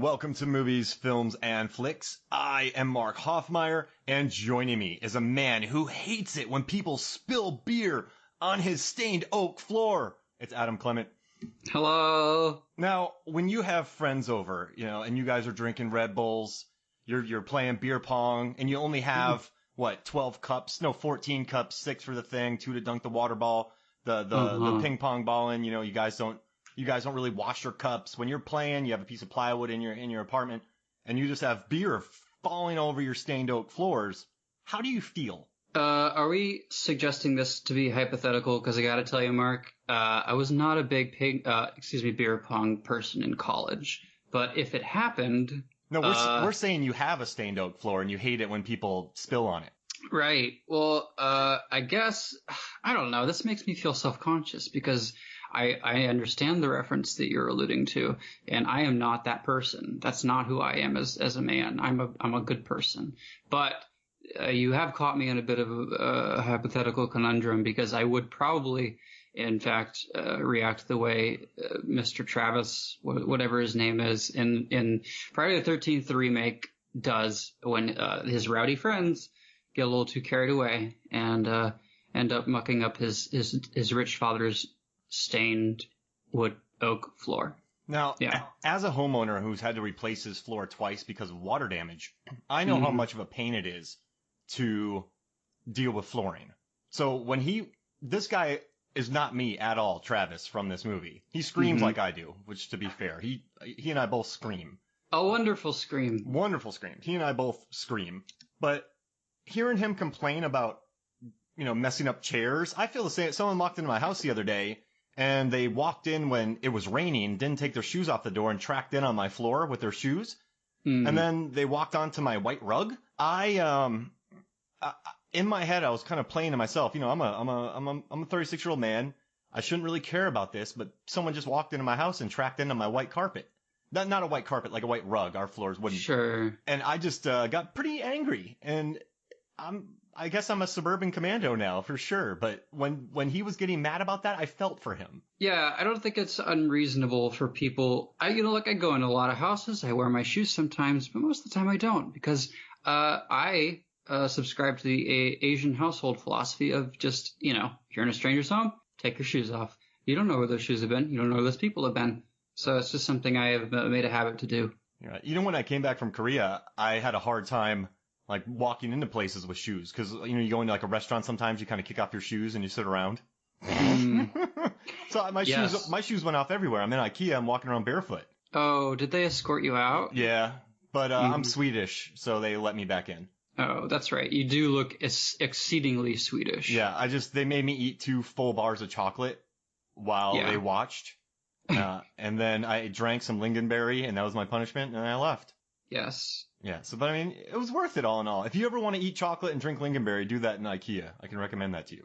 welcome to Movies, Films, and Flicks. I am Mark Hoffmeyer, and joining me is a man who hates it when people spill beer on his stained oak floor. It's Adam Clement. Hello. Now, when you have friends over, and you guys are drinking Red Bulls, you're playing beer pong, and you only have, 12 cups? No, 14 cups, 6 for the thing, 2 to dunk the water ball, the ping pong ball in, you guys don't really wash your cups. When you're playing, you have a piece of plywood in your apartment, and you just have beer falling over your stained oak floors. How do you feel? Are we suggesting this to be hypothetical? Because I got to tell you, Mark, I was not a big beer pong person in college. But if it happened, no, we're saying you have a stained oak floor and you hate it when people spill on it. Right. Well, I guess I don't know. This makes me feel self-conscious because I understand the reference that you're alluding to, and I am not that person. That's not who I am as a man. I'm a good person. But you have caught me in a bit of a hypothetical conundrum because I would probably, in fact, react the way Mr. Travis, whatever his name is, in Friday the 13th Remake does when his rowdy friends get a little too carried away and end up mucking up his rich father's stained wood oak floor. Now, as a homeowner who's had to replace his floor twice because of water damage, I know how much of a pain it is to deal with flooring. So this guy is not me at all, Travis, from this movie. He screams like I do, which, to be fair, he and I both scream. A wonderful scream. Wonderful scream. He and I both scream. But hearing him complain about, messing up chairs, I feel the same. Someone walked into my house the other day, and they walked in when it was raining, didn't take their shoes off the door, and tracked in on my floor with their shoes. And then they walked onto my white rug. In my head, I was kind of playing to myself. I'm a 36-year-old man. I shouldn't really care about this, but someone just walked into my house and tracked into my white carpet. Not a white carpet, like a white rug. Our floors wouldn't. Sure. And I just got pretty angry. And I guess I'm a suburban commando now, for sure. But when he was getting mad about that, I felt for him. Yeah, I don't think it's unreasonable for people. I go into a lot of houses. I wear my shoes sometimes, but most of the time I don't because I subscribe to the Asian household philosophy of just, if you're in a stranger's home, take your shoes off. You don't know where those shoes have been. You don't know where those people have been. So it's just something I have made a habit to do. Yeah. When I came back from Korea, I had a hard time walking into places with shoes because, you go into a restaurant sometimes, you kind of kick off your shoes and you sit around. So my shoes went off everywhere. I'm in IKEA. I'm walking around barefoot. Oh, did they escort you out? Yeah, but I'm Swedish, so they let me back in. Oh, that's right. You do look exceedingly Swedish. Yeah, they made me eat 2 full bars of chocolate while they watched. And then I drank some lingonberry, and that was my punishment, and I left. Yes. Yeah, but it was worth it all in all. If you ever want to eat chocolate and drink lingonberry, do that in IKEA. I can recommend that to you.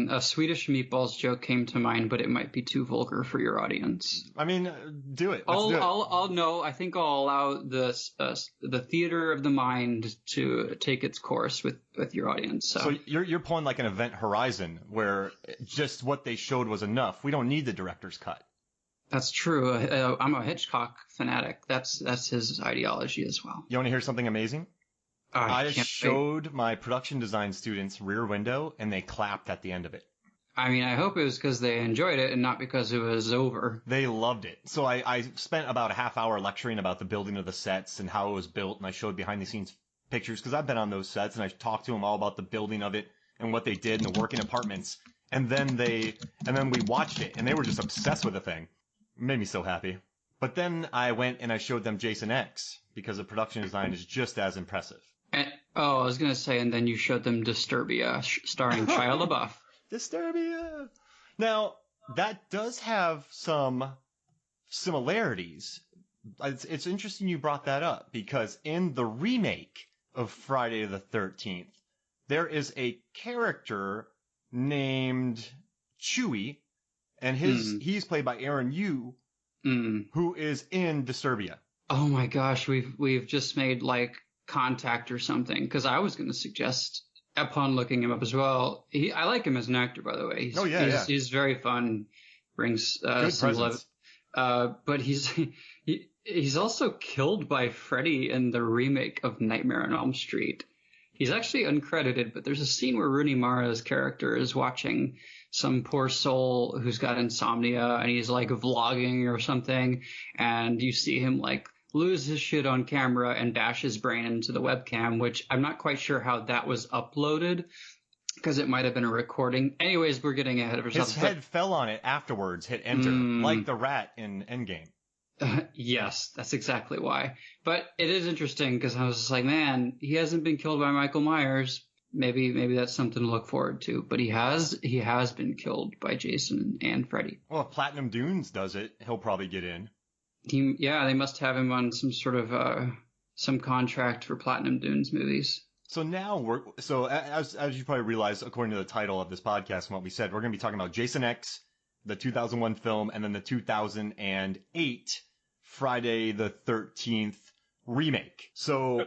A Swedish meatballs joke came to mind, but it might be too vulgar for your audience. Do it. I think I'll allow the theater of the mind to take its course with your audience. So you're pulling like an Event Horizon, where just what they showed was enough. We don't need the director's cut. That's true. I'm a Hitchcock fanatic. That's his ideology as well. You want to hear something amazing? I showed my production design students Rear Window, and they clapped at the end of it. I hope it was because they enjoyed it and not because it was over. They loved it. So I spent about a half hour lecturing about the building of the sets and how it was built, and I showed behind-the-scenes pictures because I've been on those sets, and I talked to them all about the building of it and what they did and the working apartments. And then we watched it, and they were just obsessed with the thing. It made me so happy. But then I went and I showed them Jason X because the production design is just as impressive. I was going to say, and then you showed them Disturbia, starring Shia LaBeouf. Disturbia! Now, that does have some similarities. It's interesting you brought that up, because in the remake of Friday the 13th, there is a character named Chewie, and he's played by Aaron Yu, who is in Disturbia. Oh my gosh, we've just made Contact or something, because I was going to suggest, upon looking him up as well, I like him as an actor, by the way. He's very fun, brings good some presence. love, but He's also killed by Freddy in the remake of Nightmare on Elm Street. He's actually uncredited, but there's a scene where Rooney Mara's character is watching some poor soul who's got insomnia, and he's like vlogging or something, and you see him like lose his shit on camera and bash his brain into the webcam, which I'm not quite sure how that was uploaded, because it might have been a recording. Anyways, we're getting ahead of ourselves. His head fell on it afterwards, hit enter, like the rat in Endgame. Yes, that's exactly why. But it is interesting because I was just like, man, he hasn't been killed by Michael Myers. Maybe that's something to look forward to. But he has been killed by Jason and Freddy. Well, if Platinum Dunes does it, he'll probably get in. They must have him on some sort of some contract for Platinum Dunes movies. So now as you probably realize, according to the title of this podcast and what we said, we're going to be talking about Jason X, the 2001 film, and then the 2008 Friday the 13th remake. So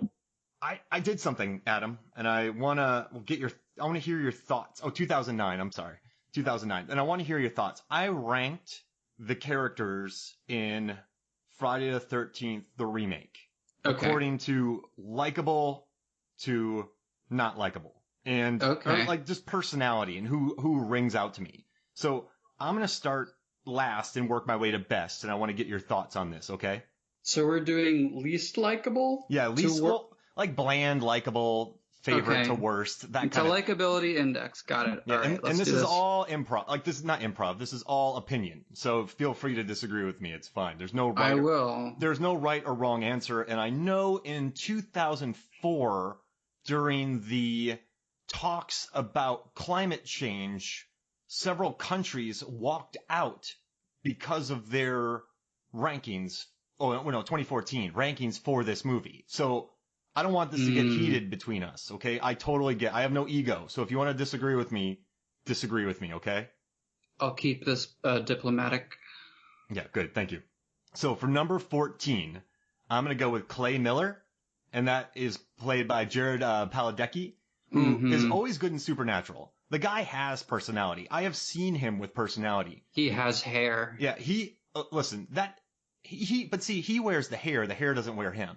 I did something, Adam, and I want to hear your thoughts. Oh, 2009, I'm sorry. 2009. And I want to hear your thoughts. I ranked the characters in Friday the 13th, the remake, according to likable to not likable. And like just personality and who rings out to me. So I'm going to start last and work my way to best, and I want to get your thoughts on this, okay? So we're doing least likable? Yeah, least, like bland, likable, favorite to worst. That kind of likability index. Got it. Yeah, all right, and this is all improv. Like, this is not improv. This is all opinion. So feel free to disagree with me. It's fine. There's no right. I will. There's no right or wrong answer. And I know in 2004, during the talks about climate change, several countries walked out because of their rankings. Oh, no, 2014 rankings for this movie. So I don't want this to get heated between us, okay? I have no ego. So if you want to disagree with me, okay? I'll keep this diplomatic. Yeah, good. Thank you. So for number 14, I'm going to go with Clay Miller, and that is played by Jared Padalecki, who is always good in Supernatural. The guy has personality. I have seen him with personality. He has hair. Yeah, listen, but see, he wears the hair. The hair doesn't wear him.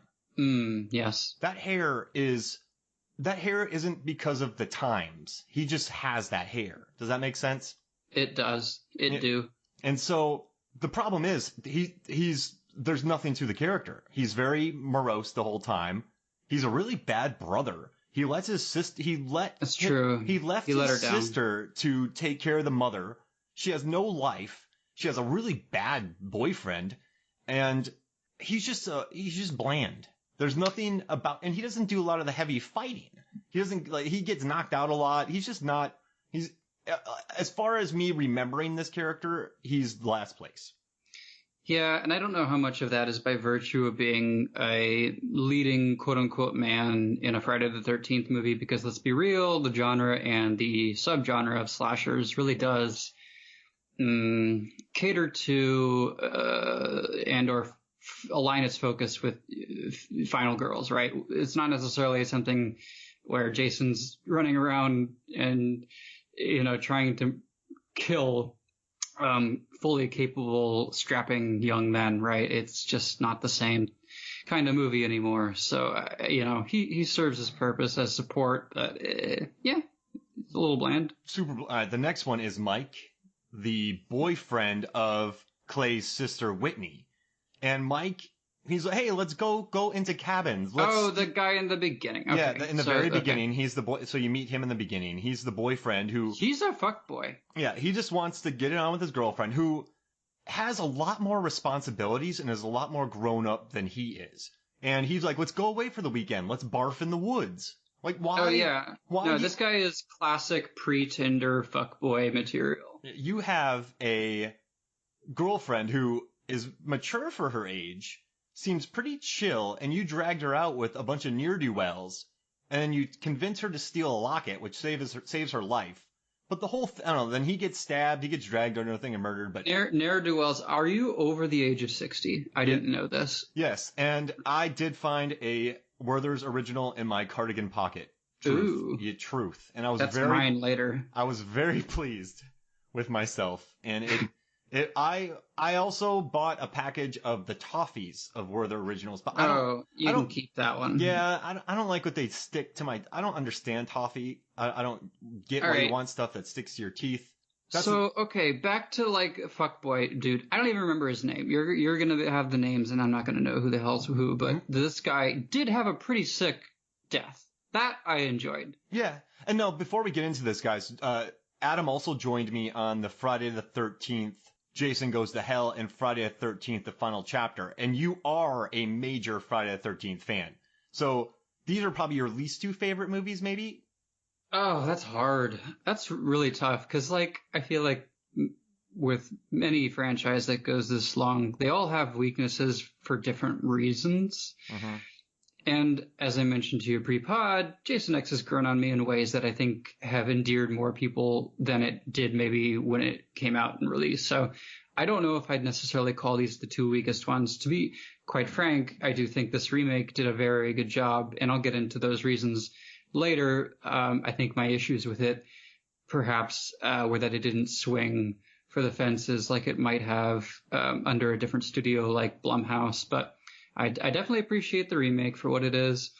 Yes. That hair isn't because of the times. He just has that hair. Does that make sense? It does. It do. And so the problem is there's nothing to the character. He's very morose the whole time. He's a really bad brother. He lets his sister, That's true. He left his sister to take care of the mother. She has no life. She has a really bad boyfriend, and he's just bland. There's nothing and he doesn't do a lot of the heavy fighting. He gets knocked out a lot. As far as me remembering this character, he's last place. Yeah, and I don't know how much of that is by virtue of being a leading quote-unquote man in a Friday the 13th movie, because let's be real, the genre and the subgenre of slashers really does cater to and or align its focus with final girls, right? It's not necessarily something where Jason's running around and, trying to kill fully capable, strapping young men, right? It's just not the same kind of movie anymore. So, he serves his purpose as support, but it's a little bland. The next one is Mike, the boyfriend of Clay's sister Whitney. And Mike, he's like, hey, let's go into cabins. The guy in the beginning. Okay. Yeah, in the very beginning, he's the boy. So you meet him in the beginning. He's the boyfriend who... He's a fuckboy. Yeah, he just wants to get it on with his girlfriend, who has a lot more responsibilities and is a lot more grown up than he is. And he's like, let's go away for the weekend. Let's barf in the woods. Like, why? Oh, yeah. This guy is classic pre-Tinder fuckboy material. You have a girlfriend who is mature for her age, seems pretty chill, and you dragged her out with a bunch of ne'er-do-wells, and then you convince her to steal a locket, which saves her life. But the whole, I don't know, then he gets stabbed, he gets dragged or anything and murdered, but... Ne'er-do-wells, are you over the age of 60? I didn't know this. Yes, and I did find a Werther's original in my cardigan pocket. Truth. Ooh. Yeah, truth. And I was That's mine later. I was very pleased with myself, and I also bought a package of the toffees of were the originals, but You I can don't, keep that one. yeah, I don't like what they stick to my, I don't understand toffee. I don't get All why you right. want stuff that sticks to your teeth. So, okay, back to like fuckboy dude. I don't even remember his name. You're gonna have the names, and I'm not gonna know who the hell's who. But this guy did have a pretty sick death. That I enjoyed. Yeah. And no, before we get into this, guys, Adam also joined me on the Friday the 13th, Jason Goes to Hell, and Friday the 13th, the final chapter. And you are a major Friday the 13th fan. So these are probably your least two favorite movies, maybe? Oh, that's hard. That's really tough because, like, I feel like with any franchise that goes this long, they all have weaknesses for different reasons. Mm-hmm. And as I mentioned to you pre-pod, Jason X has grown on me in ways that I think have endeared more people than it did maybe when it came out and released. So I don't know if I'd necessarily call these the two weakest ones. To be quite frank, I do think this remake did a very good job, and I'll get into those reasons later. I think my issues with it perhaps were that it didn't swing for the fences like it might have under a different studio like Blumhouse, but I definitely appreciate the remake for what it is.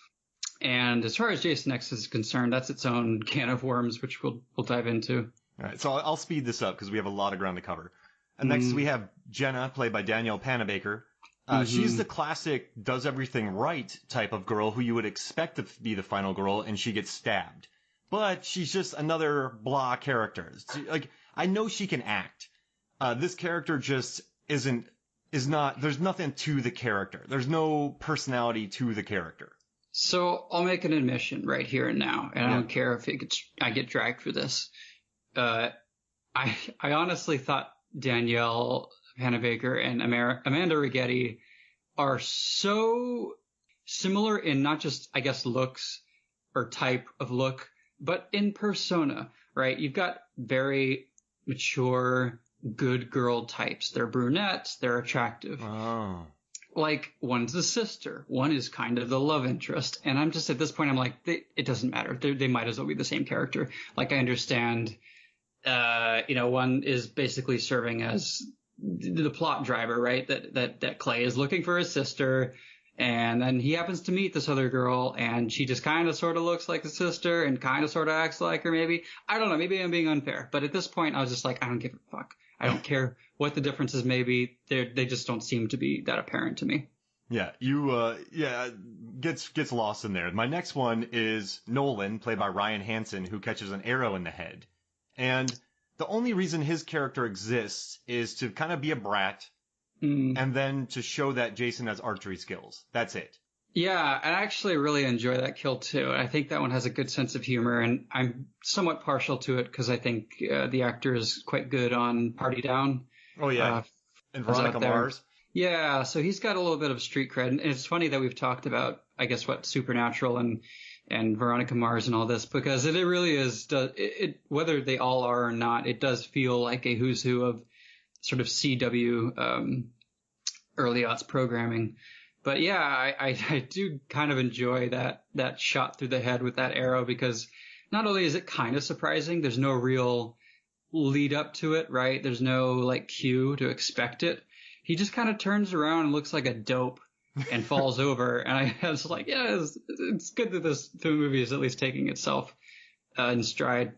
And as far as Jason X is concerned, that's its own can of worms, which we'll dive into. All right, so I'll speed this up because we have a lot of ground to cover. And next we have Jenna, played by Danielle Panabaker. She's the classic does everything right type of girl who you would expect to be the final girl, and she gets stabbed. But she's just another blah character. I know she can act. This character just is not, there's nothing to the character. There's no personality to the character. So I'll make an admission right here and now, and I don't care if I get dragged for this. I honestly thought Danielle Panabaker and Amanda Righetti are so similar in not just, I guess, looks or type of look, but in persona, right? You've got very mature, good girl types. They're brunettes. They're attractive. Oh. Like, one's the sister. One is kind of the love interest. And I'm just, at this point, I'm like, it doesn't matter. They might as well be the same character. Like, I understand, one is basically serving as the plot driver, right? That Clay is looking for his sister, and then he happens to meet this other girl, and she just kind of sort of looks like the sister and kind of sort of acts like her, maybe. I don't know. Maybe I'm being unfair. But at this point, I was just like, I don't give a fuck. I don't care what the differences may be. They just don't seem to be that apparent to me. Yeah, gets lost in there. My next one is Nolan, played by Ryan Hansen, who catches an arrow in the head. And the only reason his character exists is to kind of be a brat, and then to show that Jason has archery skills. That's it. Yeah, I actually really enjoy that kill too. I think that one has a good sense of humor, and I'm somewhat partial to it because I think the actor is quite good on Party Down. Oh yeah, and Veronica Mars. Yeah, so he's got a little bit of street cred, and it's funny that we've talked about, I guess, what Supernatural and Veronica Mars and all this, because it really is, whether they all are or not, it does feel like a who's who of sort of CW early aughts programming. But yeah, I do kind of enjoy that shot through the head with that arrow, because not only is it kind of surprising, there's no real lead up to it, right? There's no like cue to expect it. He just kind of turns around and looks like a dope and falls over. And I was like, yeah, it's good that the movie is at least taking itself in stride.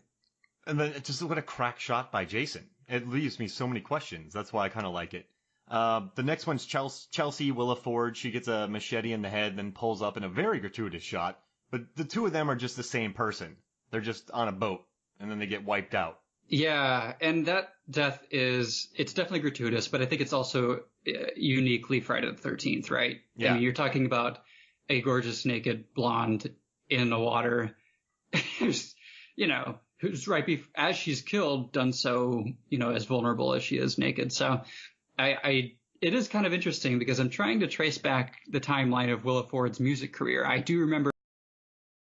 And then just what a crack shot by Jason. It leaves me so many questions. That's why I kind of like it. The next one's Chelsea Williford. She gets a machete in the head, then pulls up in a very gratuitous shot. But the two of them are just the same person. They're just on a boat, and then they get wiped out. Yeah, and that death it's definitely gratuitous, but I think it's also uniquely Friday the 13th, right? Yeah. I mean, you're talking about a gorgeous naked blonde in the water who's right as she's killed, done so, as vulnerable as she is naked. So it is kind of interesting because I'm trying to trace back the timeline of Williford's music career. I do remember